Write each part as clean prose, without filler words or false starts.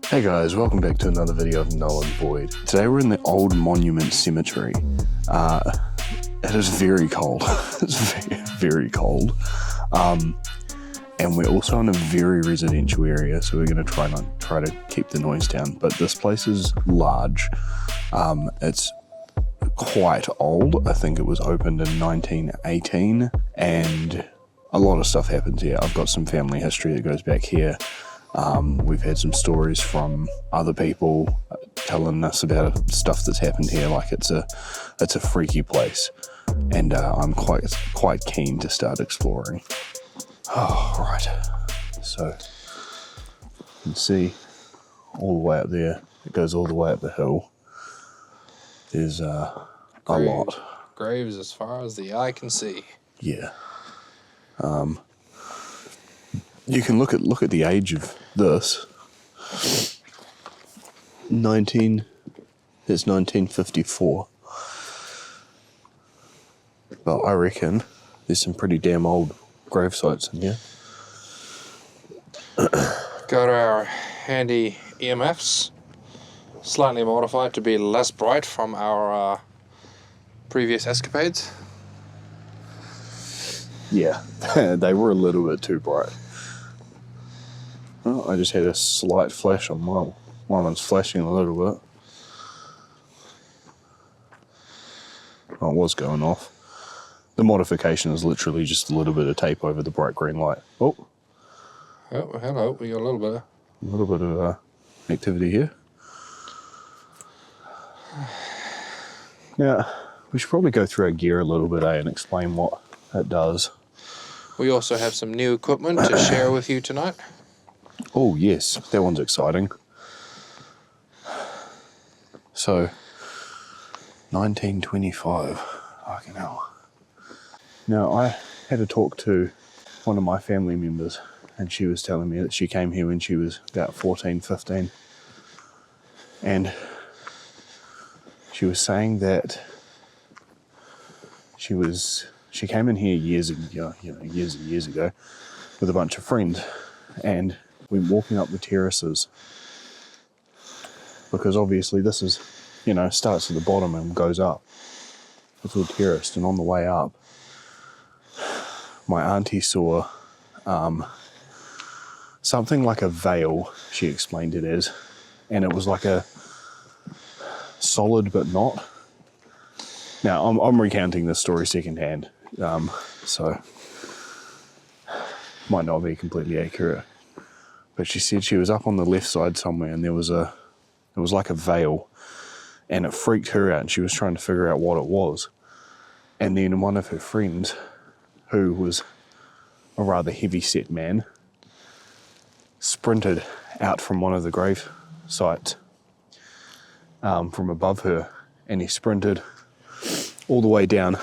Hey guys, welcome back to another video of Null and Void. Today we're in the Old Monument Cemetery. It is very cold. It's very, very cold. And we're also in a very residential area, so we're going to try to keep the noise down. But this place is large. It's quite old. I think it was opened in 1918, and a lot of stuff happens here. I've got some family history that goes back here. We've had some stories from other people telling us about stuff that's happened here. Like it's a freaky place, and I'm quite keen to start exploring. Oh, right. So you can see all the way up there. It goes all the way up the hill. There's a lot. Graves as far as the eye can see. Yeah. You can look at the age of this. It's 1954. But I reckon there's some pretty damn old grave sites in here. Got our handy EMFs, slightly modified to be less bright from our previous escapades. Yeah, they were a little bit too bright. Oh, I just had a slight flash on mine. One one's flashing a little bit. Oh, it was going off. The modification is literally just a little bit of tape over the bright green light. Oh, hello. We got a little bit of activity here. Now, we should probably go through our gear a little bit, and explain what it does. We also have some new equipment to share with you tonight. Oh yes, that one's exciting. So, 1925. Fucking hell. Now, I had to talk to one of my family members, and she was telling me that she came here when she was about 14, 15. And she was saying that she came in here years and years ago with a bunch of friends, and went walking up the terraces, because obviously this is, starts at the bottom and goes up. It's all terraced, and on the way up, my auntie saw something like a veil, she explained it as, and it was like a solid but not. Now, I'm recounting this story secondhand, so might not be completely accurate. But she said she was up on the left side somewhere, and it was like a veil, and it freaked her out, and she was trying to figure out what it was. And then one of her friends, who was a rather heavy-set man, sprinted out from one of the grave sites from above her, and he sprinted all the way down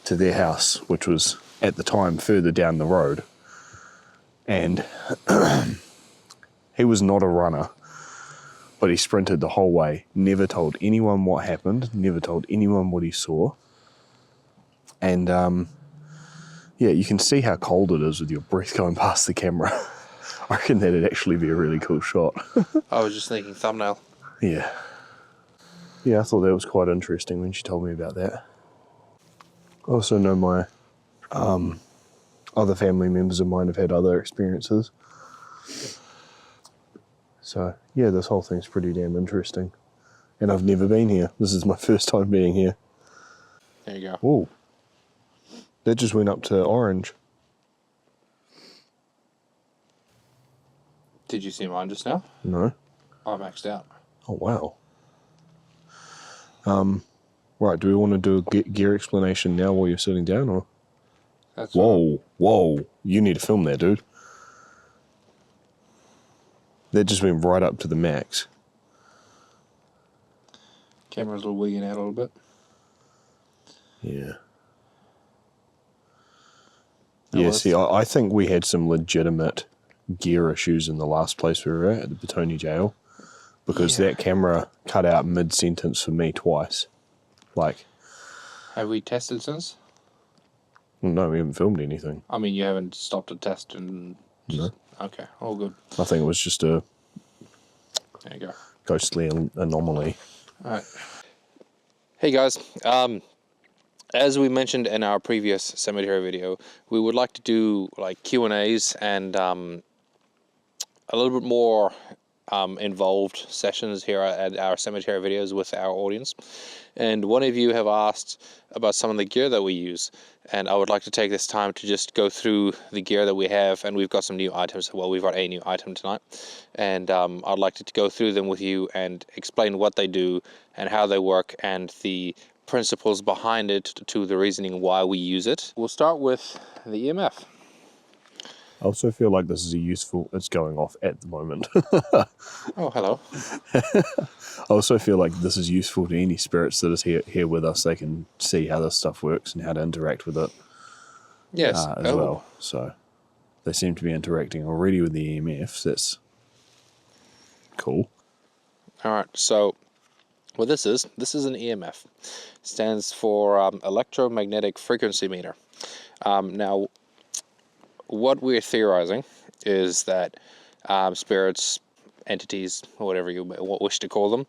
to their house, which was at the time further down the road. And he was not a runner, but he sprinted the whole way, never told anyone what happened, never told anyone what he saw. And yeah, you can see how cold it is with your breath going past the camera. I reckon that'd actually be a really cool shot. I was just thinking thumbnail. Yeah. Yeah, I thought that was quite interesting when she told me about that. I also know my other family members of mine have had other experiences. So, yeah, this whole thing's pretty damn interesting. And I've never been here. This is my first time being here. There you go. Whoa. That just went up to orange. Did you see mine just now? No. I maxed out. Oh, wow. Right, do we want to do a gear explanation now while you're sitting down, or? That's Whoa. You need to film that, dude. That just went right up to the max. Camera's a little wigging out a little bit. Yeah. Yeah, see, I think we had some legitimate gear issues in the last place we were at the Petone jail, because that camera cut out mid-sentence for me twice. Like... Have we tested since? No, we haven't filmed anything. I mean, you haven't stopped a test and... No. Okay, all good. I think it was just a There you go. ghostly anomaly. All right. Hey guys, as we mentioned in our previous cemetery video, we would like to do like Q&As and a little bit more involved sessions here at our cemetery videos with our audience. And one of you have asked about some of the gear that we use, and I would like to take this time to just go through the gear that we have, and we've got some new items. Well, we've got a new item tonight, and I'd like to go through them with you and explain what they do and how they work and the principles behind it to the reasoning why we use it. We'll start with the EMF. I also feel like this is it's going off at the moment. Oh, hello. I also feel like this is useful to any spirits that is here with us. They can see how this stuff works and how to interact with it. Yes. As well. So they seem to be interacting already with the EMFs. That's cool. All right. So what this is an EMF. Stands for electromagnetic frequency meter. Now, what we're theorizing is that spirits, entities, or whatever you wish to call them,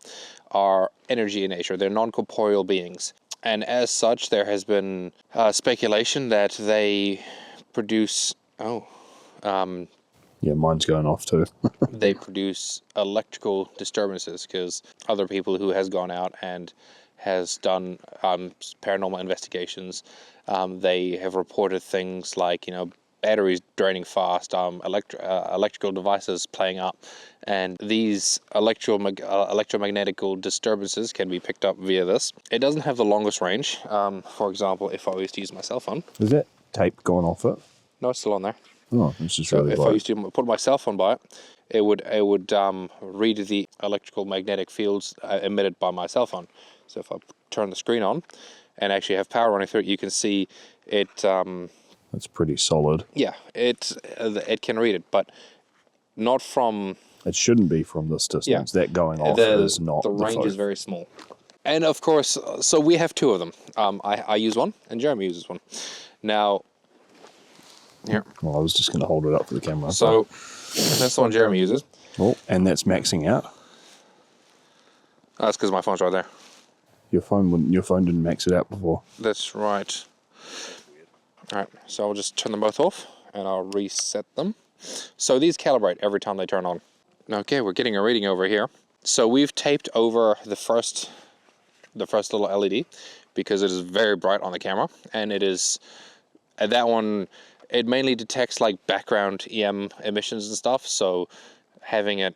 are energy in nature. They're non-corporeal beings. And as such, there has been speculation that they produce... Yeah, mine's going off too. they produce electrical disturbances because other people who has gone out and has done paranormal investigations, they have reported things like, batteries draining fast, electrical devices playing up, and these electromagnetical disturbances can be picked up via this. It doesn't have the longest range. For example, if I was to use my cell phone. Is that tape gone off it? No, it's still on there. Oh, it's just So really if I used to put my cell phone by it, it would read the electrical magnetic fields emitted by my cell phone. So if I turn the screen on and actually have power running through it, you can see it. That's pretty solid. Yeah, it can read it, but not from... It shouldn't be from this distance. Yeah. That going off is not the range is very small. And of course, so we have two of them. I use one, and Jeremy uses one. Now, here. Well, I was just going to hold it up for the camera. So that's the one Jeremy uses. Oh, and that's maxing out. That's because my phone's right there. Your phone didn't max it out before. That's right. All right, so I'll just turn them both off, and I'll reset them. So these calibrate every time they turn on. Okay, we're getting a reading over here. So we've taped over the first little LED because it is very bright on the camera, and it is that one. It mainly detects like background EM emissions and stuff. So having it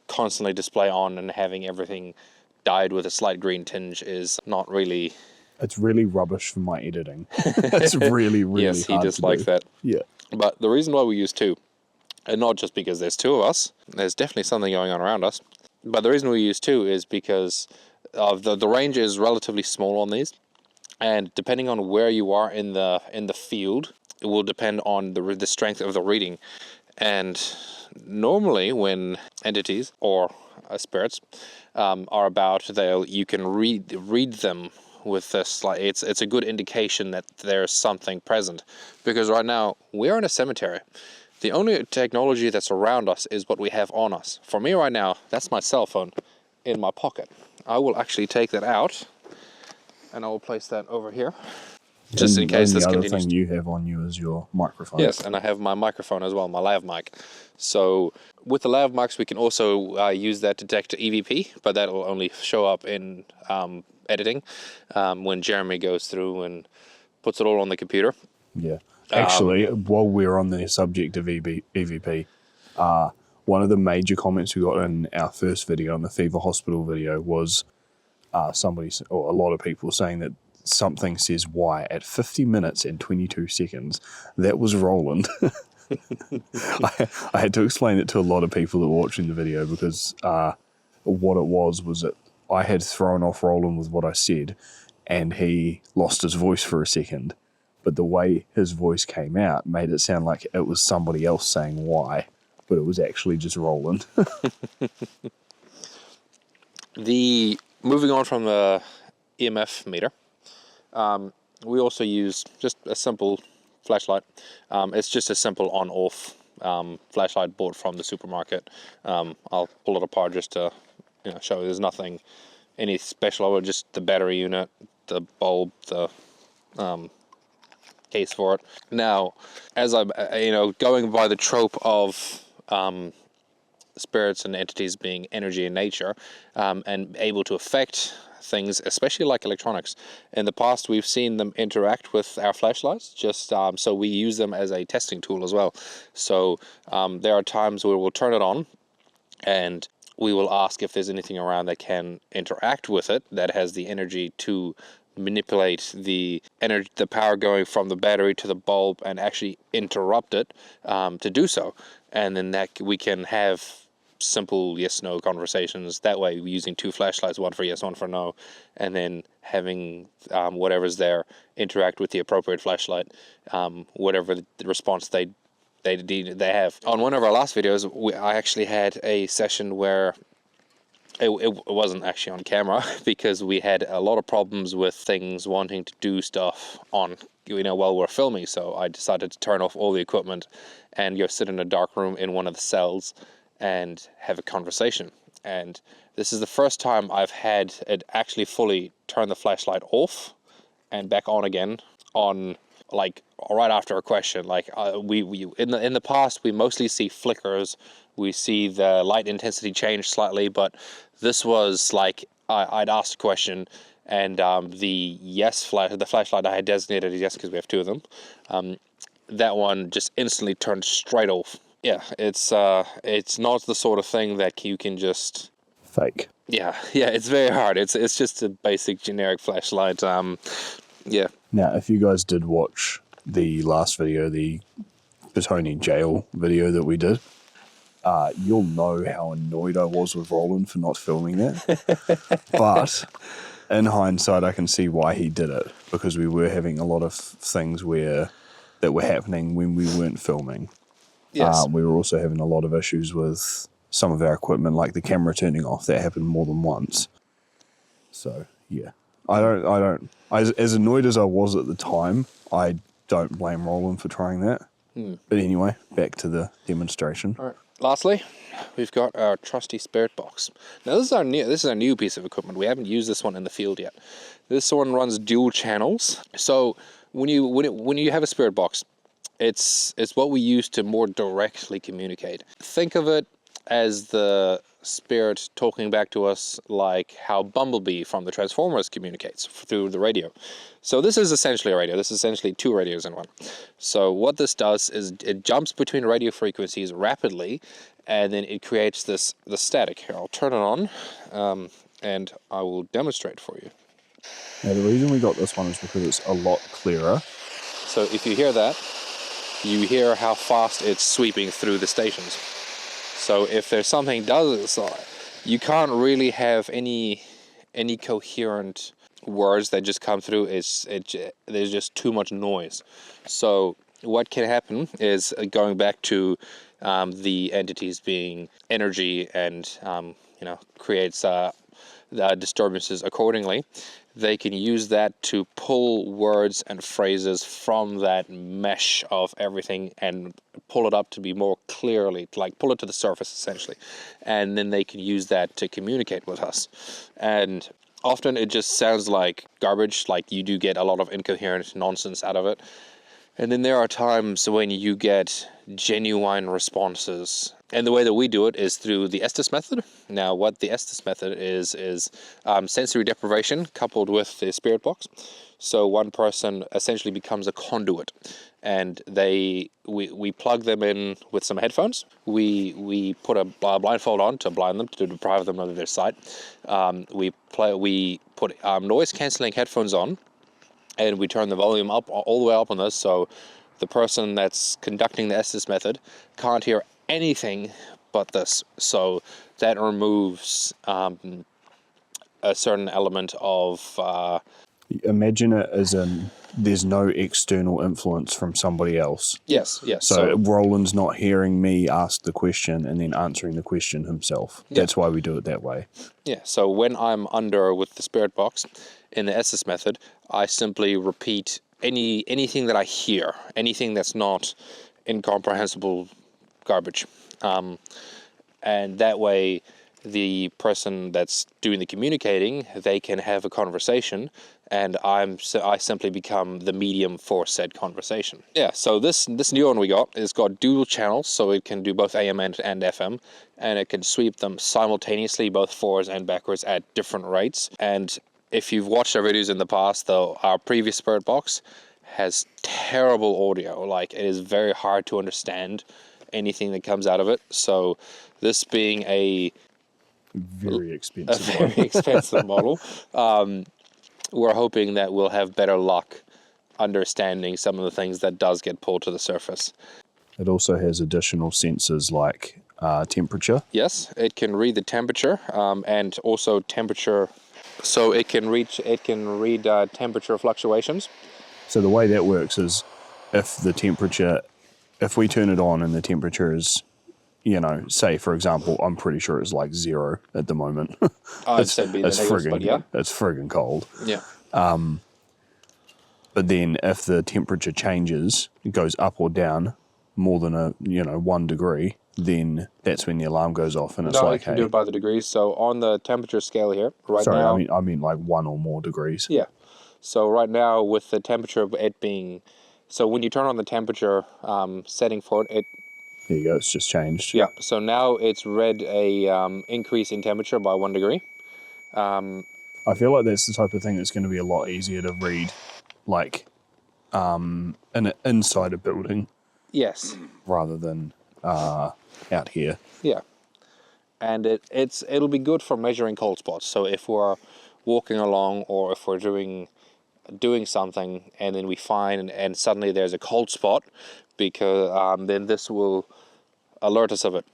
constantly display on and having everything dyed with a slight green tinge is not really. It's really rubbish for my editing. It's really, really yes, he hard dislikes to do. that. Yeah. But the reason why we use two, and not just because there's two of us, there's definitely something going on around us, but the reason we use two is because of the range is relatively small on these, and depending on where you are in the field, it will depend on the strength of the reading. And normally when entities or spirits are about, you can read them with this. Like it's a good indication that there's something present, because right now we're in a cemetery. The only technology that's around us is what we have on us. For me right now, that's my cell phone in my pocket. I will actually take that out and I will place that over here, just in case this continues. The other thing you have on you is your microphone. Yes, and I have my microphone as well, my lav mic. So with the lav mics, we can also use that to detect EVP, but that will only show up in editing when Jeremy goes through and puts it all on the computer. Yeah. Actually, while we're on the subject of EVP, one of the major comments we got in our first video, on the Fever Hospital video, was a lot of people saying that something says "Y" at 50 minutes and 22 seconds. That was Roland. I had to explain it to a lot of people that were watching the video, because what it was that I had thrown off Roland with what I said, and he lost his voice for a second. But the way his voice came out made it sound like it was somebody else saying "Y," but it was actually just Roland. Moving on from the EMF meter, we also use just a simple flashlight. It's just a simple on-off flashlight bought from the supermarket. I'll pull it apart just to show you there's nothing any special, just the battery unit, the bulb, the case for it. Now, as I'm going by the trope of spirits and entities being energy in nature, and able to affect things, especially like electronics. In the past, we've seen them interact with our flashlights, just so we use them as a testing tool as well. So there are times where we'll turn it on and we will ask if there's anything around that can interact with it, that has the energy to manipulate the energy, the power going from the battery to the bulb, and actually interrupt it to do so. And then that we can have simple yes/no conversations that way, using two flashlights, one for yes, one for no, and then having whatever's there interact with the appropriate flashlight, whatever the response they have. On one of our last videos, I actually had a session where it wasn't actually on camera because we had a lot of problems with things wanting to do stuff on while we're filming. So I decided to turn off all the equipment and go sit in a dark room in one of the cells and have a conversation. And this is the first time I've had it actually fully turn the flashlight off and back on again on, like, right after a question. Like we in the past, we mostly see flickers, we see the light intensity change slightly, but this was like I'd asked a question, and the flashlight I had designated as yes because we have two of them, that one just instantly turned straight off. Yeah, it's not the sort of thing that you can just Fake. Yeah, it's very hard. It's just a basic generic flashlight. Yeah. Now, if you guys did watch the last video, the Petone jail video that we did, you'll know how annoyed I was with Roland for not filming that. But in hindsight, I can see why he did it, because we were having a lot of things that were happening when we weren't filming. Yes. We were also having a lot of issues with some of our equipment, like the camera turning off. That happened more than once. So yeah, I don't. As annoyed as I was at the time, I don't blame Roland for trying that. But anyway, back to the demonstration. All right. Lastly, we've got our trusty spirit box. Now this is our new piece of equipment. We haven't used this one in the field yet. This one runs dual channels. So when you have a spirit box, it's what we use to more directly communicate. Think of it as the spirit talking back to us, like how Bumblebee from the Transformers communicates through the radio. So this is essentially a radio. This is essentially two radios in one. So what this does is it jumps between radio frequencies rapidly, and then it creates the static. Here, I'll turn it on, and I will demonstrate for you. Now, the reason we got this one is because it's a lot clearer. So if you hear that, you hear how fast it's sweeping through the stations. So if there's something you can't really have any coherent words that just come through. There's just too much noise. So what can happen is, going back to the entities being energy and creates disturbances accordingly, they can use that to pull words and phrases from that mesh of everything and pull it up to be more clearly, like pull it to the surface essentially. And then they can use that to communicate with us. And often it just sounds like garbage, like you do get a lot of incoherent nonsense out of it. And then there are times when you get genuine responses. And the way that we do it is through the Estes method. Now, what the Estes method is sensory deprivation coupled with the spirit box. So one person essentially becomes a conduit, and we plug them in with some headphones. We put a blindfold on to blind them, to deprive them of their sight. We put noise cancelling headphones on, and we turn the volume up all the way up on this, so the person that's conducting the Estes method can't hear anything but this. So that removes a certain element of... Imagine it as in there's no external influence from somebody else. Yes. So Roland's not hearing me ask the question and then answering the question himself. Yeah. That's why we do it that way. Yeah, so when I'm under with the spirit box in the Estes method, I simply repeat anything that I hear, anything that's not incomprehensible garbage. And that way, the person that's doing the communicating, they can have a conversation, and I simply become the medium for said conversation. Yeah, so this new one we got is got dual channels, so it can do both AM and FM, and it can sweep them simultaneously, both forwards and backwards at different rates. And if you've watched our videos in the past, though, our previous Spirit Box has terrible audio. Like, it is very hard to understand anything that comes out of it. So this being a very expensive very expensive model, we're hoping that we'll have better luck understanding some of the things that does get pulled to the surface. It also has additional sensors like temperature. Yes, it can read the temperature, and also temperature. So it can read temperature fluctuations. So the way that works is if we turn it on and the temperature is, say, for example, I'm pretty sure it's like 0 at the moment. I'd say be the negatives, but yeah. It's friggin' cold. Yeah. But then if the temperature changes, it goes up or down more than 1 degree, then that's when the alarm goes off, and it's no, like, you can do it by the degrees. So on the temperature scale here, now... I mean like 1 or more degrees. Yeah. So right now, with the temperature of it being... So when you turn on the temperature setting for it... There you go, it's just changed. Yeah, so now it's read a increase in temperature by 1 degree. I feel like that's the type of thing that's going to be a lot easier to read, like, inside a building. Yes. Rather than out here. Yeah. And it'll be good for measuring cold spots. So if we're walking along, or if we're doing something and then we find and suddenly there's a cold spot, because then this will alert us of it.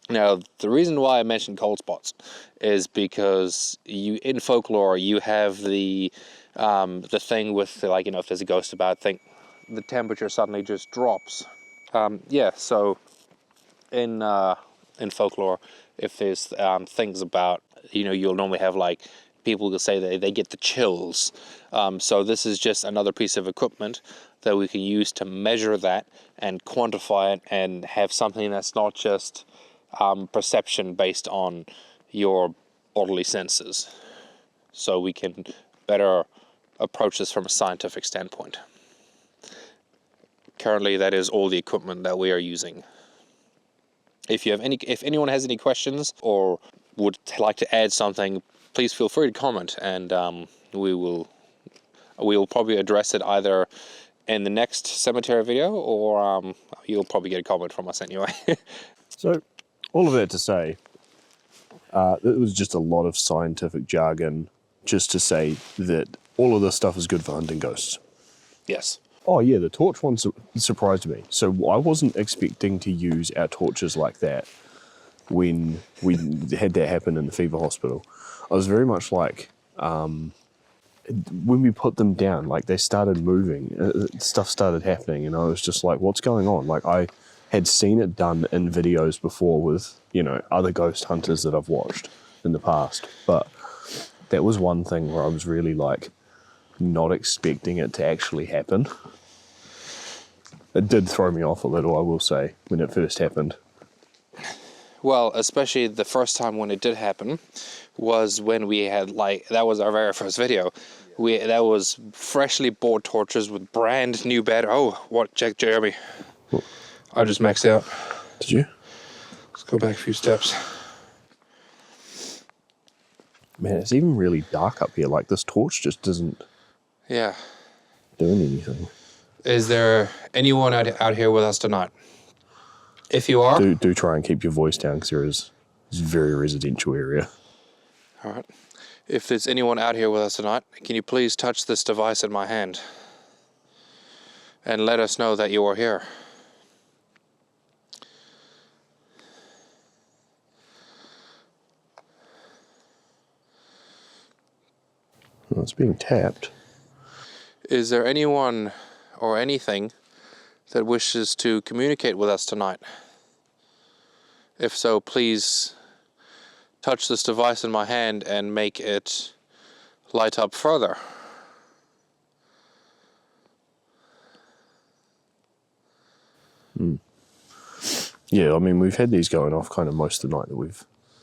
Now, the reason why I mentioned cold spots is because in folklore you have the thing with, like, if there's a ghost about, the temperature suddenly just drops. So in folklore, if there's things about, you'll normally have, like, people will say they get the chills. So this is just another piece of equipment that we can use to measure that and quantify it and have something that's not just perception based on your bodily senses. So we can better approach this from a scientific standpoint. Currently, that is all the equipment that we are using. If anyone has any questions or would like to add something, please feel free to comment, and we will probably address it either in the next cemetery video, or you'll probably get a comment from us anyway. So, all of that to say, it was just a lot of scientific jargon just to say that all of this stuff is good for hunting ghosts. Yes. Oh yeah, the torch one surprised me. So I wasn't expecting to use our torches like that when we had that happen in the fever hospital. I was very much like, when we put them down, like, they started moving, stuff started happening, and I was just like, what's going on? Like, I had seen it done in videos before with, other ghost hunters that I've watched in the past, but that was one thing where I was really, like, not expecting it to actually happen. It did throw me off a little, I will say, when it first happened. Well, especially the first time when it did happen was when we had, that was our very first video. That was freshly bought torches with brand new battery. Oh, what? Check Jeremy. What? I just maxed out. Did you? Let's go back a few steps. Man, it's even really dark up here. Like, this torch just doesn't doing anything. Is there anyone out here with us tonight? If you are... Do try and keep your voice down, because it's a very residential area. All right. If there's anyone out here with us tonight, can you please touch this device in my hand and let us know that you are here? Well, it's being tapped. Is there anyone or anything that wishes to communicate with us tonight? If so, please touch this device in my hand and make it light up further. Yeah, I mean, we've had these going off kind of most of the night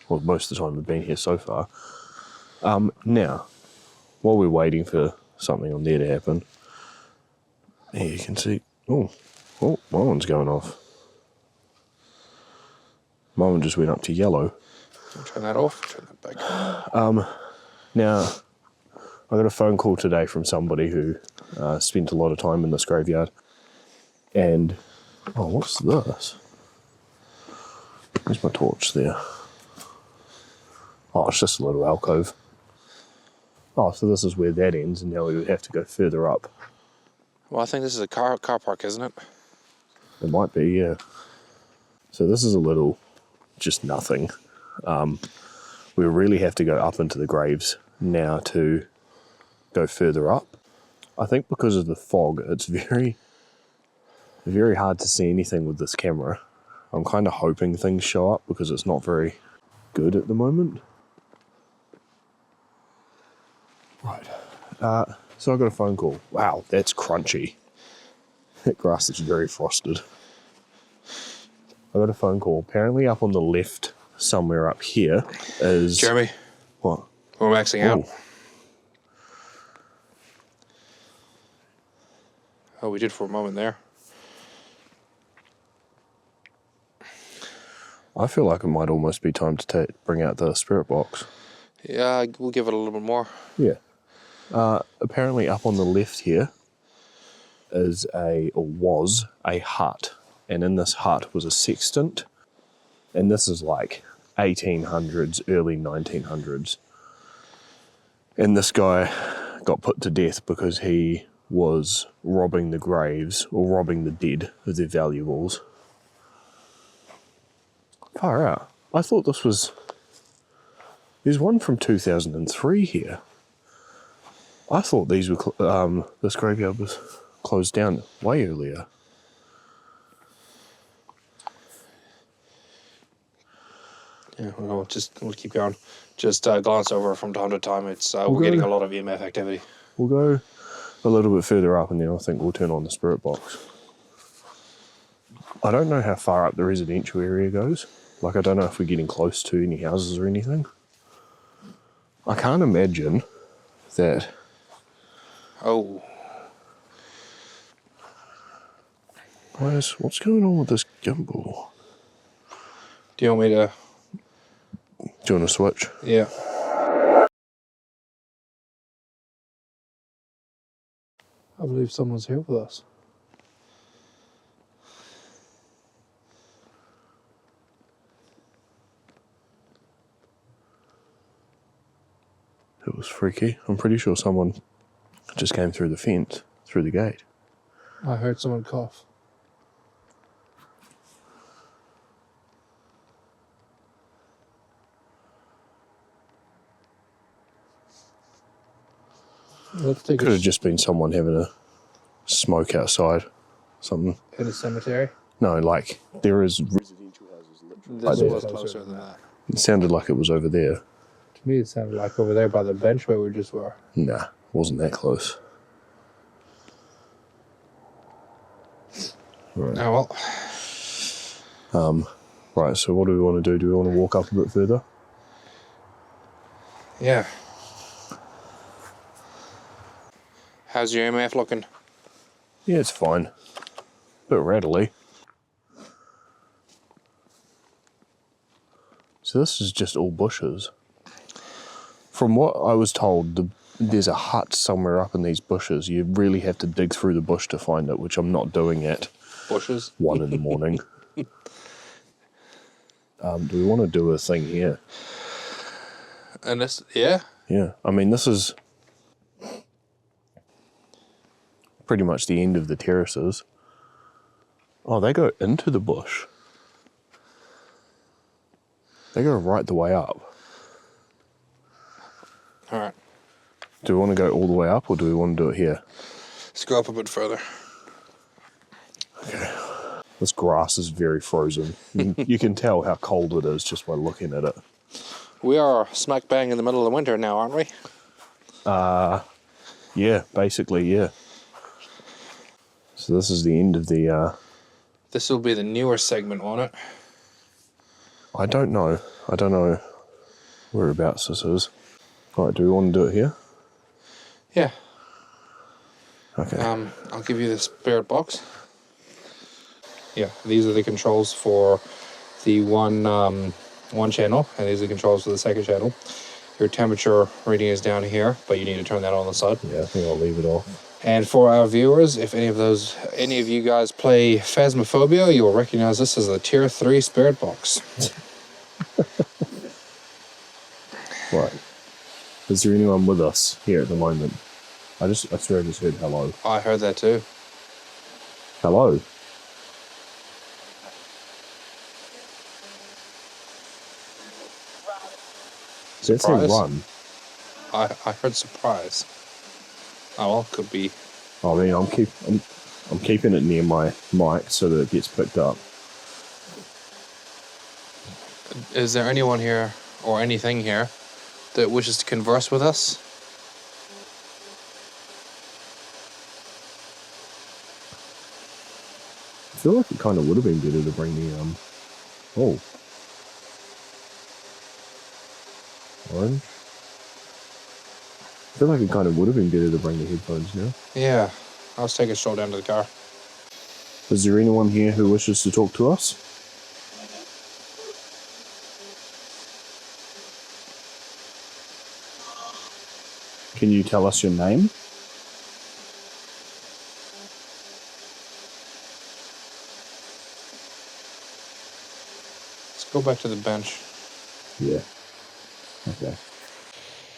most of the time we've been here so far. Now, while we're waiting for something on there to happen, here you can see, oh, my one's going off. My one just went up to yellow. Turn that off, turn that back. Now, I got a phone call today from somebody who spent a lot of time in this graveyard. And, oh, what's this? Where's my torch there? Oh, it's just a little alcove. Oh, so this is where that ends, and now we would have to go further up. Well, I think this is a car park, isn't it? It might be, yeah. So this is a little, just nothing. We really have to go up into the graves now to go further up. I think because of the fog, it's very, very hard to see anything with this camera. I'm kind of hoping things show up because it's not very good at the moment. Right. So I got a phone call. Wow, that's crunchy. That grass is very frosted. I got a phone call. Apparently up on the left, somewhere up here, is... Jeremy. What? We're maxing out. Oh, we did for a moment there. I feel like it might almost be time to bring out the spirit box. Yeah, we'll give it a little bit more. Yeah. Apparently up on the left here was a hut. And in this hut was a sextant. And this is like 1800s, early 1900s. And this guy got put to death because he was robbing the graves, or robbing the dead of their valuables. Far out. I thought this was... There's one from 2003 here. I thought these were... this graveyard was closed down way earlier. Yeah, we'll keep going. Just glance over from time to time. We're getting a lot of EMF activity. We'll go a little bit further up and then I think we'll turn on the spirit box. I don't know how far up the residential area goes. Like, I don't know if we're getting close to any houses or anything. I can't imagine that... Oh. What's going on with this gimbal? Do you want me to... Do you want to switch? Yeah. I believe someone's here with us. It was freaky. I'm pretty sure someone just came through the fence, through the gate. I heard someone cough. Could have just been someone having a smoke outside. Something. In a cemetery? No, like, there is residential houses literally. This was closer than that. It sounded like it was over there. To me, it sounded like over there by the bench where we just were. Nah, wasn't that close. Right. Oh, well. Right, so what do we want to do? Do we want to walk up a bit further? Yeah. How's your EMF looking? Yeah, it's fine. Bit rattly. So this is just all bushes. From what I was told, there's a hut somewhere up in these bushes. You really have to dig through the bush to find it, which I'm not doing at bushes 1 in the morning. Do we want to do a thing here? And this, yeah? Yeah, I mean, this is pretty much the end of the terraces. Oh, they go into the bush. They go right the way up. All right. Do we want to go all the way up or do we want to do it here? Let's go up a bit further. Okay. This grass is very frozen. You can tell how cold it is just by looking at it. We are smack bang in the middle of the winter now, aren't we? Yeah, basically, yeah. So this is the end of the This will be the newer segment on it. I don't know. I don't know whereabouts this is. Alright, do we want to do it here? Yeah. Okay. I'll give you the spirit box. Yeah, these are the controls for the one channel, and these are the controls for the second channel. Your temperature reading is down here, but you need to turn that on the side. Yeah, I think I'll leave it off. And for our viewers, if any of you guys play Phasmophobia, you'll recognize this as a Tier 3 spirit box. Right. Is there anyone with us here at the moment? I swear I just heard hello. I heard that too. Hello? Does that say Surprise? run? I heard surprise. Oh, well, could be. I mean, I'm keeping it near my mic so that it gets picked up. Is there anyone here, or anything here, that wishes to converse with us? I feel like it kind of would have been better to bring the, oh. Orange? I feel like it kind of would have been better to bring the headphones now. Yeah, I'll take a stroll down to the car. Is there anyone here who wishes to talk to us? Can you tell us your name? Let's go back to the bench. Yeah. Okay.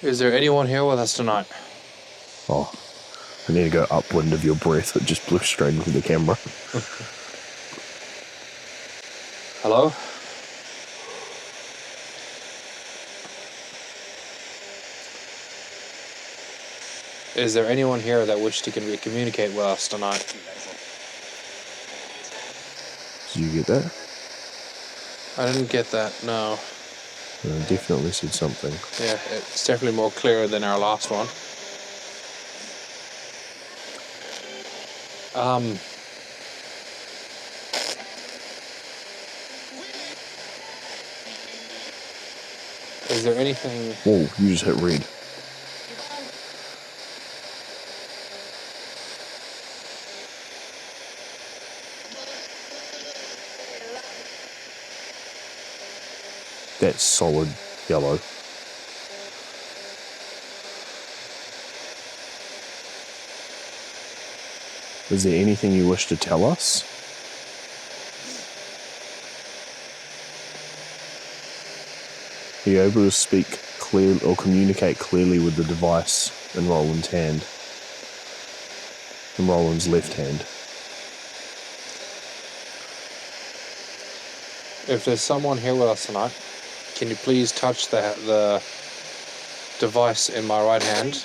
Is there anyone here with us tonight? Oh, I need to go upwind of your breath. It just blew straight into the camera. Hello? Is there anyone here that wishes to communicate with us tonight? Did you get that? I didn't get that, no. I definitely said something. Yeah, it's definitely more clear than our last one. Is there anything... Whoa, you just hit red. That's solid yellow. Is there anything you wish to tell us? Are you able to speak clearly or communicate clearly with the device in Roland's hand? In Roland's left hand? If there's someone here with us tonight, can you please touch the device in my right hand?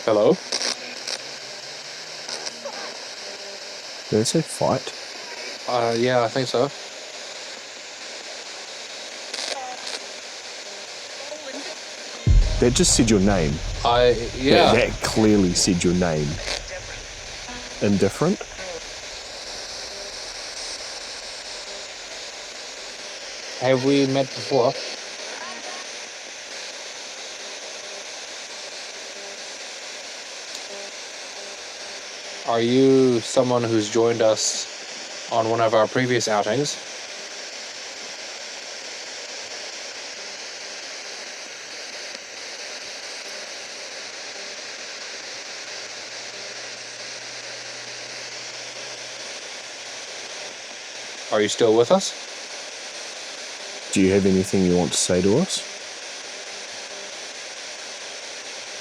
Hello? Did I say fight? Yeah, I think so. That just said your name. Yeah. That clearly said your name. Indifferent? Have we met before? Are you someone who's joined us on one of our previous outings? Are you still with us? Do you have anything you want to say to us?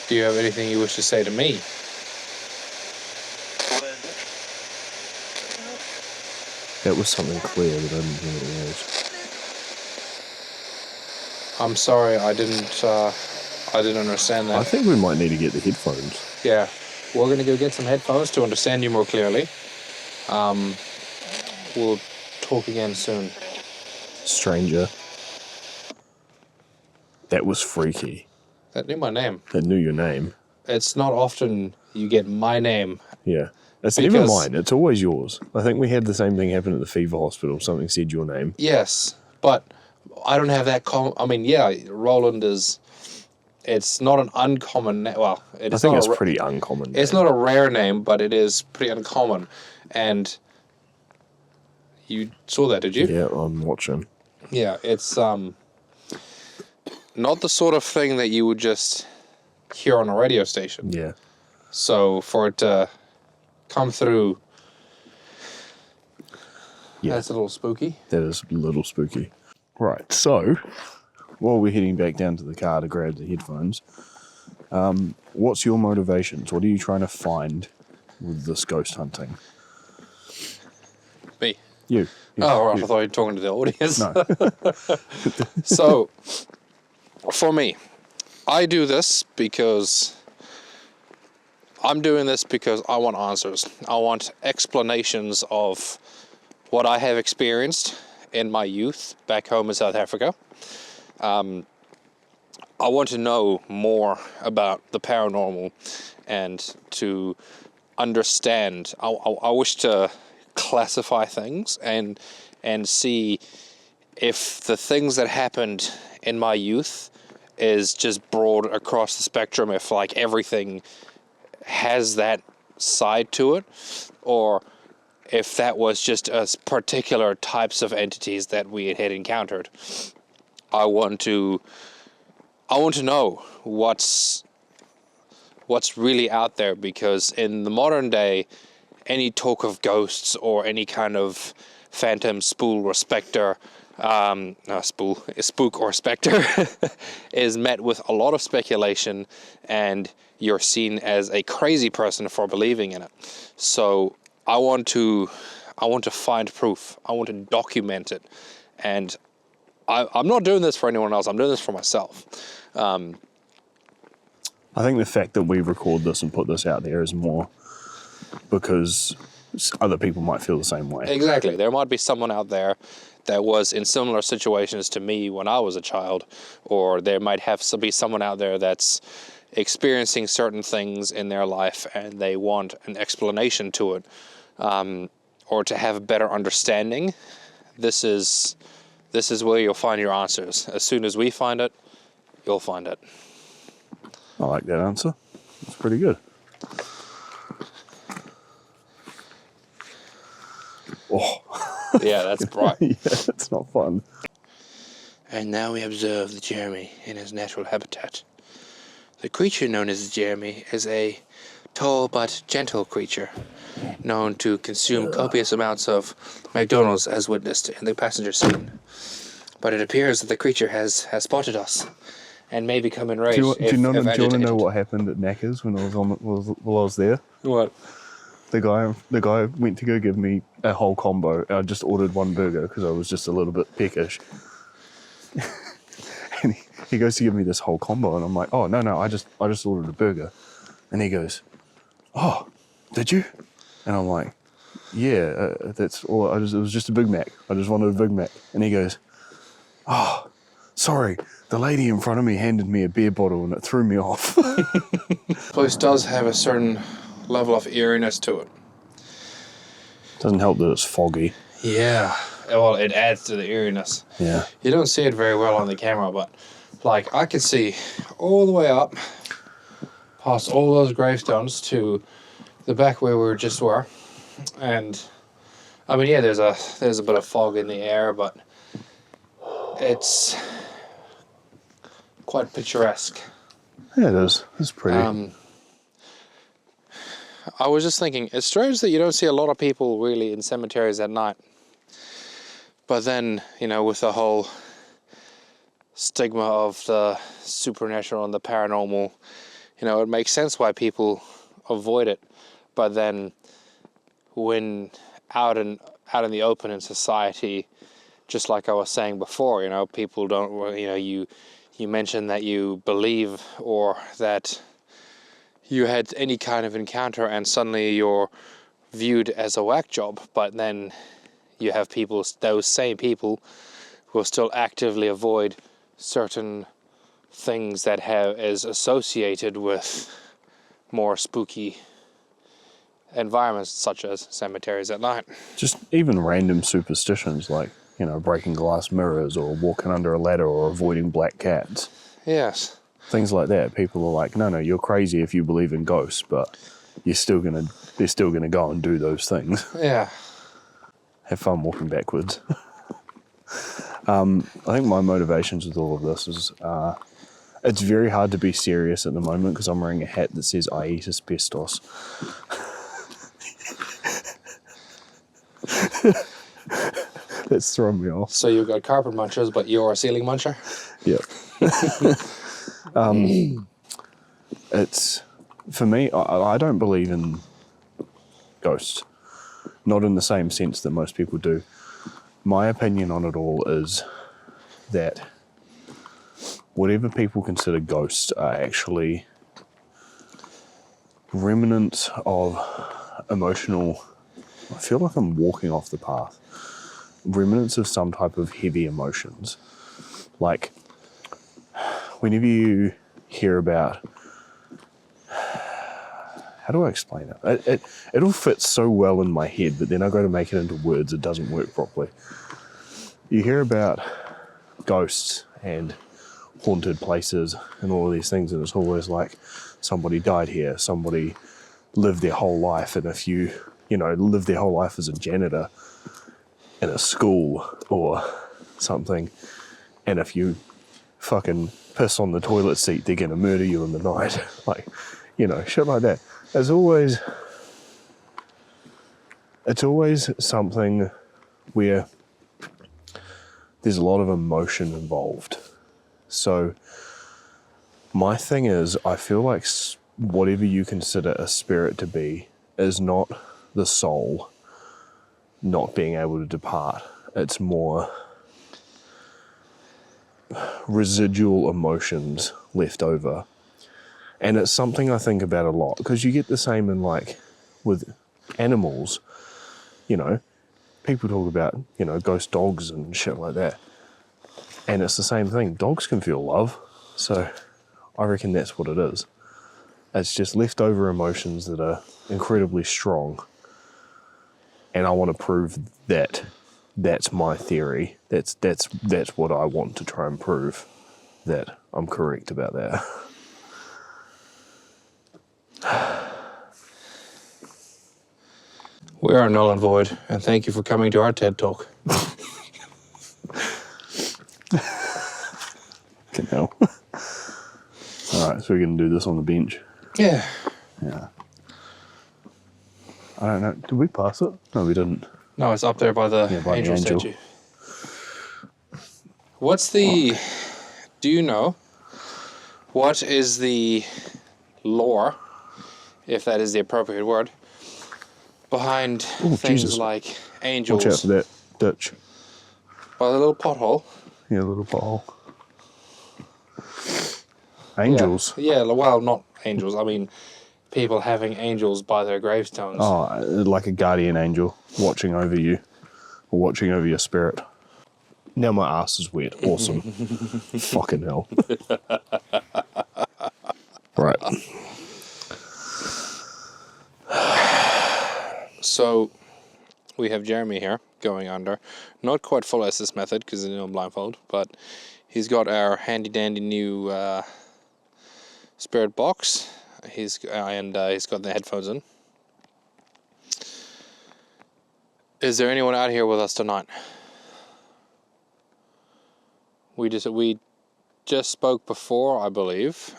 Do you have anything you wish to say to me? That was something clear that I didn't hear what it was. I'm sorry, I didn't understand that. I think we might need to get the headphones. Yeah, we're gonna go get some headphones to understand you more clearly. We'll talk again soon. Stranger. That was freaky. That knew my name. That knew your name. It's not often you get my name. Yeah. It's never mine. It's always yours. I think we had the same thing happen at the fever hospital. Something said your name. Yes, but I don't have that I mean, yeah, Roland is... It's not an uncommon name. Well, I think it's pretty uncommon name. It's not a rare name, but it is pretty uncommon. And you saw that, did you? Yeah, I'm watching. Yeah, it's not the sort of thing that you would just hear on a radio station. Yeah. So for it to come through, that's a little spooky. That is a little spooky. Right, so while we're heading back down to the car to grab the headphones, what's your motivations? What are you trying to find with this ghost hunting? Me. You. Oh, right, you. I thought you were talking to the audience. No. So, for me, I do this because I'm doing this because I want answers. I want explanations of what I have experienced in my youth back home in South Africa. I want to know more about the paranormal and to understand. I wish to classify things and see if the things that happened in my youth is just broad across the spectrum, if like everything has that side to it, or if that was just particular types of entities that we had encountered. I want to know what's really out there, because in the modern day, any talk of ghosts or any kind of phantom, spook or specter is met with a lot of speculation, and you're seen as a crazy person for believing in it. So I want to find proof. I want to document it, and I'm not doing this for anyone else. I'm doing this for myself. I think the fact that we record this and put this out there is more because other people might feel the same way. Exactly. There might be someone out there that was in similar situations to me when I was a child, or there might be someone out there that's experiencing certain things in their life and they want an explanation to it, or to have a better understanding. This is where you'll find your answers. As soon as we find it, you'll find it. I like that answer. It's pretty good. Oh. Yeah, that's bright. Yeah, it's not fun. And now we observe the Jeremy in his natural habitat. The creature known as Jeremy is a tall but gentle creature, known to consume copious amounts of McDonald's, as witnessed in the passenger scene. But it appears that the creature has spotted us and may become enraged. Do you want to know what happened at Macca's when I was there? What? The guy went to go give me a whole combo. I just ordered one burger because I was just a little bit peckish. And he goes to give me this whole combo, and I'm like, oh no, I just ordered a burger. And he goes, oh, did you? And I'm like, yeah, that's all. It was just a Big Mac. I just wanted a Big Mac. And he goes, oh, sorry, the lady in front of me handed me a beer bottle and it threw me off. The place does have a certain level of eeriness to it. Doesn't help that it's foggy. Yeah, well, it adds to the eeriness. Yeah. You don't see it very well on the camera, but like I can see all the way up past all those gravestones to the back where we just were. And I mean, yeah, there's a bit of fog in the air, but it's quite picturesque. Yeah, it is. It's pretty. I was just thinking, it's strange that you don't see a lot of people really in cemeteries at night. But then, with the whole stigma of the supernatural and the paranormal, it makes sense why people avoid it. But then when out in the open in society, just like I was saying before, people don't, you mentioned that you believe or that you had any kind of encounter and suddenly you're viewed as a whack job, but then you have those same people will still actively avoid certain things that is associated with more spooky environments, such as cemeteries at night. Just even random superstitions like, breaking glass mirrors or walking under a ladder or avoiding black cats. Yes. Things like that. People are like, no, you're crazy if you believe in ghosts, but they're still gonna go and do those things. Yeah. Have fun walking backwards. I think my motivations with all of this is, it's very hard to be serious at the moment because I'm wearing a hat that says I eat asbestos. That's thrown me off. So you've got carpet munchers, but you're a ceiling muncher? Yep. It's, for me, I don't believe in ghosts. Not in the same sense that most people do. My opinion on it all is that whatever people consider ghosts are actually remnants of emotional... I feel like I'm walking off the path. Remnants of some type of heavy emotions. Like, whenever you hear about... How do I explain it? It'll fit so well in my head, but then I go to make it into words, it doesn't work properly. You hear about ghosts and haunted places and all of these things, and it's always like somebody died here, somebody lived their whole life, and if you live their whole life as a janitor in a school or something, and if you fucking piss on the toilet seat, they're gonna murder you in the night. Like, shit like that. It's always something where there's a lot of emotion involved. So my thing is, I feel like whatever you consider a spirit to be is not the soul not being able to depart. It's more residual emotions left over. And it's something I think about a lot, because you get the same in, like, with animals. People talk about, ghost dogs and shit like that. And it's the same thing. Dogs can feel love. So I reckon that's what it is. It's just leftover emotions that are incredibly strong. And I want to prove that that's my theory. That's what I want to try and prove, that I'm correct about that. We are Null and Void, and thank you for coming to our TED Talk. Fucking hell. Alright, so we're going to do this on the bench. Yeah. Yeah. I don't know. Did we pass it? No, we didn't. No, it's up there by the by the angel angel. statue. Do you know what is the lore, if that is the appropriate word, behind things Jesus. like angels? Watch out for that ditch. By the little pothole. Yeah, little pothole. Angels? Yeah, well, not angels. I mean, people having angels by their gravestones. Oh, like a guardian angel watching over you, or watching over your spirit. Now my ass is wet. Awesome. Fucking hell. Right. So, we have Jeremy here going under. Not quite full SS method because he's in blindfold, but he's got our handy dandy new spirit box. He's got the headphones in. Is there anyone out here with us tonight? We just spoke before, I believe.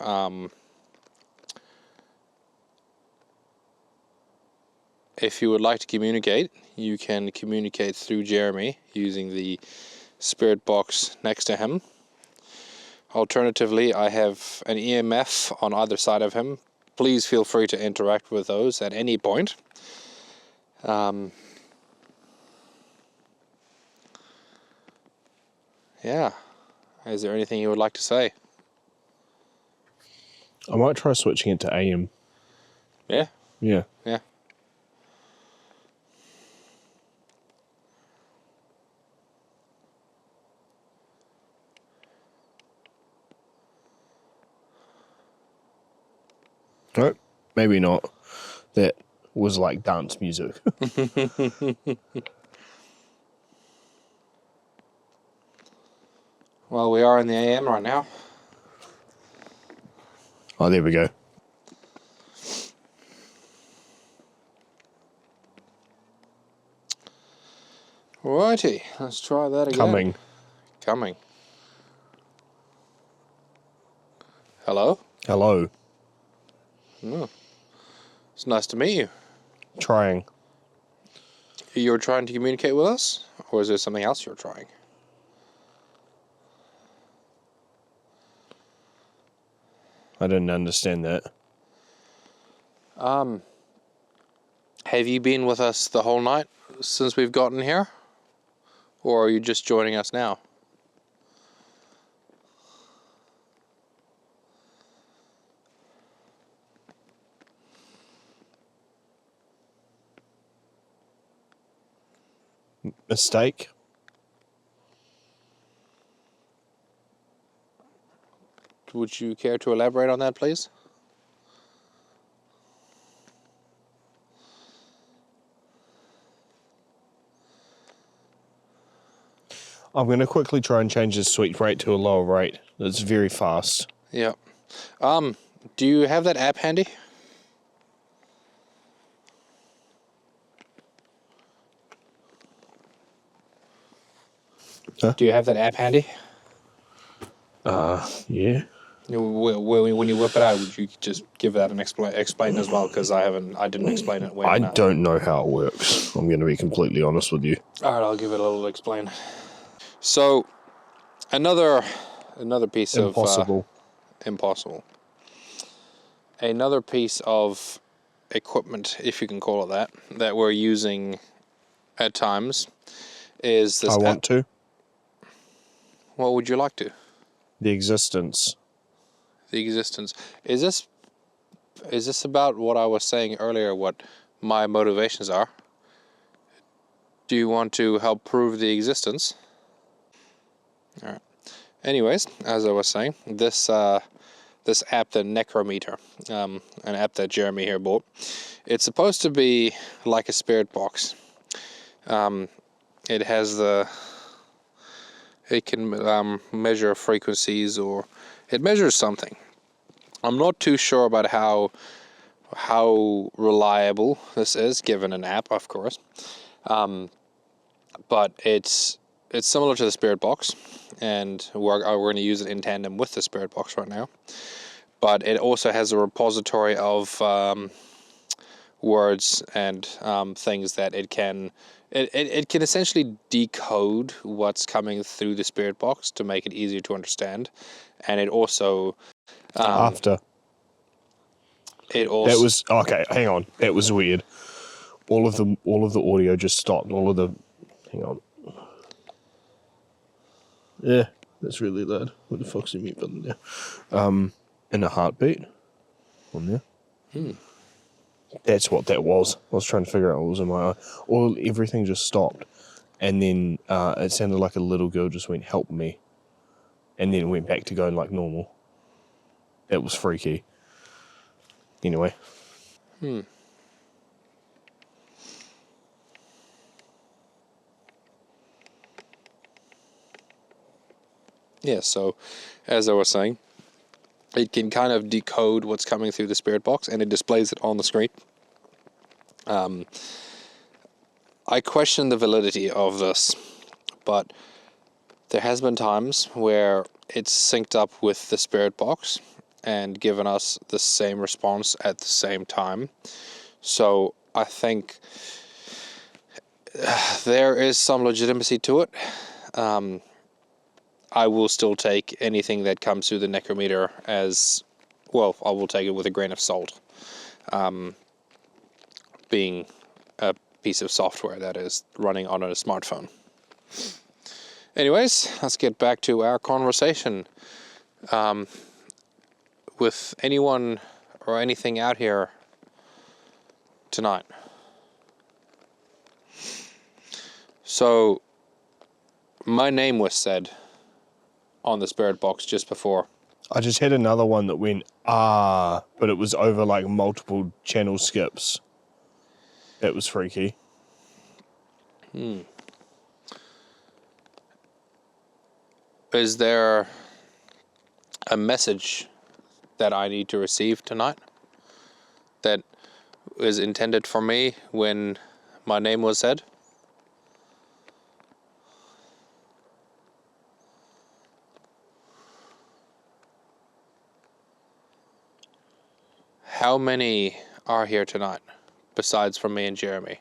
If you would like to communicate, you can communicate through Jeremy using the spirit box next to him. Alternatively, I have an EMF on either side of him. Please feel free to interact with those at any point. Yeah. Is there anything you would like to say? I might try switching it to AM. Yeah? Yeah. Yeah. No, maybe not. That was like dance music. Well, we are in the AM right now. Oh, there we go. Righty, let's try that again. Coming. Hello? Hello. Oh, it's nice to meet you. Trying. You're trying to communicate with us? Or is there something else you're trying? I didn't understand that. Have you been with us the whole night since we've gotten here? Or are you just joining us now? Mistake? Would you care to elaborate on that, please? I'm going to quickly try and change this sweet rate to a lower rate. It's very fast. Yeah. Do you have that app handy? Huh? Do you have that app handy? Yeah. When you whip it out, would you just give that an explain as well? Because I didn't explain it when. I don't know how it works. I'm going to be completely honest with you. All right, I'll give it a little explain. So, another piece Impossible. of impossible. Another piece of equipment, if you can call it that we're using at times is this. I want to. What would you like to? The existence. The existence. Is this about what I was saying earlier? What my motivations are? Do you want to help prove the existence? All right. Anyways, as I was saying, this app, the Necrometer, an app that Jeremy here bought, it's supposed to be like a spirit box. It has it can measure frequencies, or it measures something. I'm not too sure about how reliable this is, given an app, of course. But it's similar to the Spirit Box, and we're going to use it in tandem with the Spirit Box right now. But it also has a repository of words and things that it can essentially decode what's coming through the Spirit Box to make it easier to understand, and it also After. it also That was okay. Hang on. That was weird. All of the audio just stopped. Hang on. Yeah, that's really loud. What the fuck's the mute button there? And a heartbeat on there. That's what that was. I was trying to figure out what was in my eye. Everything just stopped, and then it sounded like a little girl just went, "Help me," and then it went back to going like normal. That was freaky. Anyway. Yeah, so as I was saying, it can kind of decode what's coming through the Spirit Box, and it displays it on the screen. I question the validity of this, but there has been times where it's synced up with the Spirit Box and given us the same response at the same time. So I think there is some legitimacy to it. I will still take anything that comes through the Necrometer as, well, I will take it with a grain of salt. Being a piece of software that is running on a smartphone. Anyways, let's get back to our conversation. With anyone or anything out here tonight. So, my name was said on the Spirit Box just before. I just had another one that went, but it was over like multiple channel skips. That was freaky. Is there a message that I need to receive tonight that is intended for me when my name was said? How many are here tonight, besides from me and Jeremy?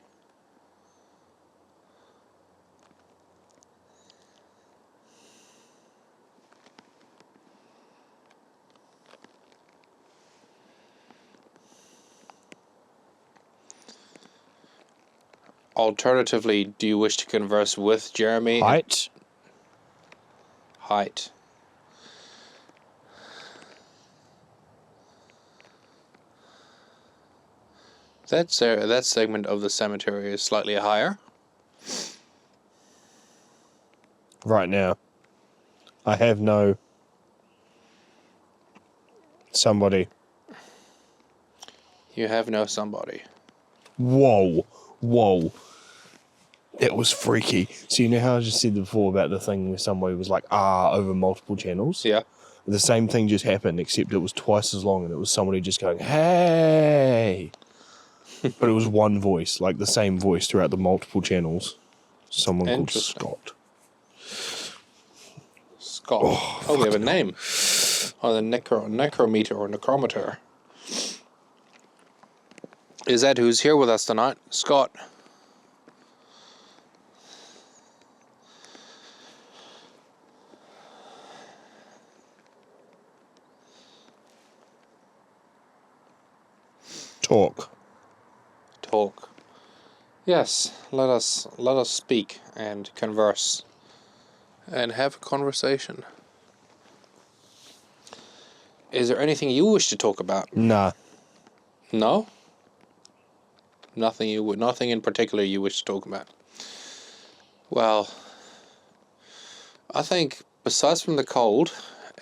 Alternatively, do you wish to converse with Jeremy? Height. That segment of the cemetery is slightly higher. Right now. I have no somebody. You have no somebody. Whoa. That was freaky. So you know how I just said before about the thing where somebody was like, over multiple channels? Yeah. The same thing just happened, except it was twice as long, and it was somebody just going, hey! But it was one voice, like the same voice throughout the multiple channels. Someone called Scott. Scott. Oh, we have a name. Oh, the necrometer or necrometer. Is that who's here with us tonight? Scott. Talk. Yes, let us speak and converse and have a conversation. Is there anything you wish to talk about? Nah. No? Nothing in particular you wish to talk about. Well, I think besides from the cold,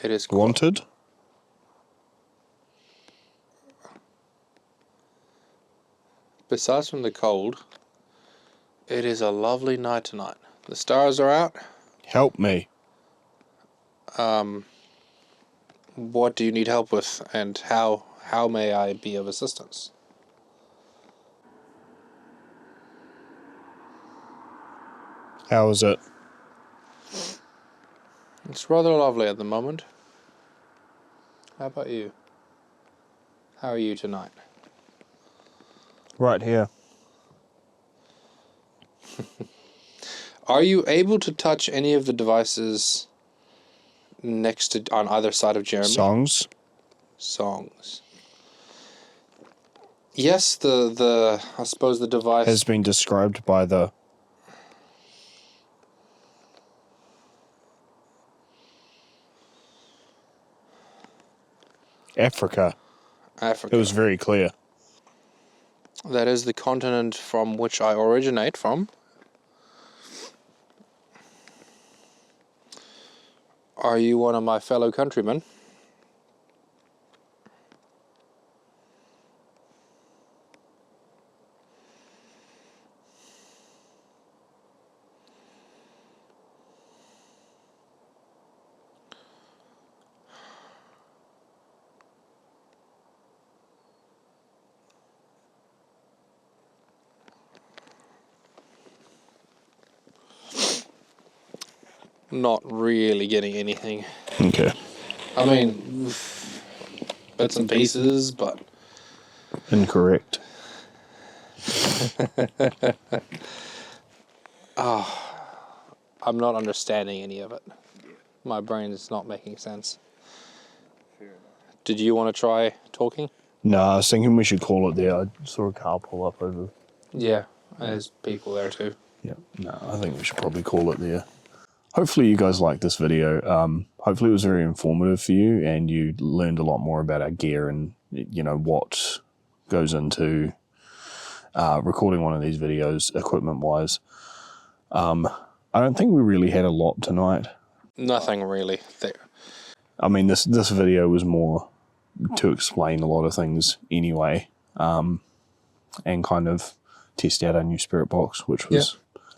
it is Wanted? Besides from the cold, it is a lovely night tonight. The stars are out. Help me. What do you need help with, and how may I be of assistance? How is it? It's rather lovely at the moment. How about you? How are you tonight? Right here. Are you able to touch any of the devices on either side of Jeremy? Songs. Yes, I suppose the device has been described by the Africa. It was very clear. That is the continent from which I originate from. Are you one of my fellow countrymen? Not really getting anything. Okay. I mean, bits and pieces, but... Incorrect. I'm not understanding any of it. My brain is not making sense. Did you want to try talking? No, I was thinking we should call it there. I saw a car pull up over. Yeah, there's people there too. Yeah, no, I think we should probably call it there. Hopefully you guys liked this video. Hopefully it was very informative for you and you learned a lot more about our gear and, you know, what goes into recording one of these videos equipment-wise. I don't think we really had a lot tonight. Nothing really. I mean, this video was more to explain a lot of things anyway, and kind of test out our new spirit box, which was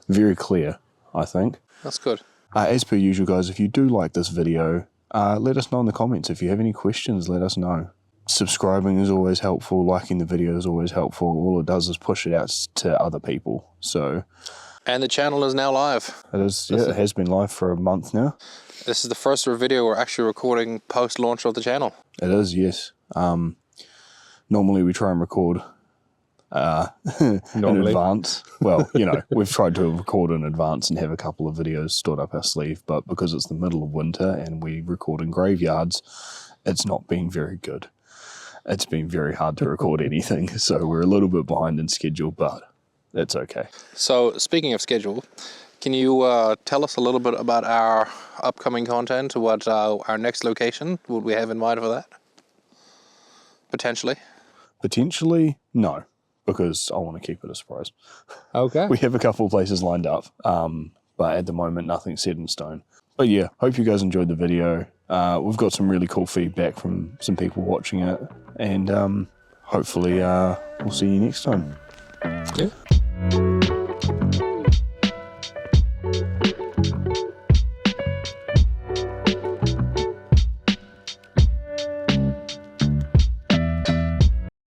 very clear, I think. That's good. As per usual, guys, if you do like this video, let us know in the comments. If you have any questions, let us know. Subscribing is always helpful. Liking the video is always helpful. All it does is push it out to other people. So, and the channel is now live. It is. Yeah, it has been live for a month now. This is the first video we're actually recording post-launch of the channel. It is, yes. Normally we try and record in advance. Well, you know, we've tried to record in advance and have a couple of videos stored up our sleeve, but because it's the middle of winter and we record in graveyards, it's not been very good. It's been very hard to record anything, so we're a little bit behind in schedule, but it's okay. So, speaking of schedule, can you tell us a little bit about our upcoming content? What our next location would we have in mind for that? Potentially? Potentially, no, because I want to keep it a surprise. Okay. We have a couple of places lined up, but at the moment, nothing's set in stone. But yeah, hope you guys enjoyed the video. We've got some really cool feedback from some people watching it, and hopefully we'll see you next time. Yeah.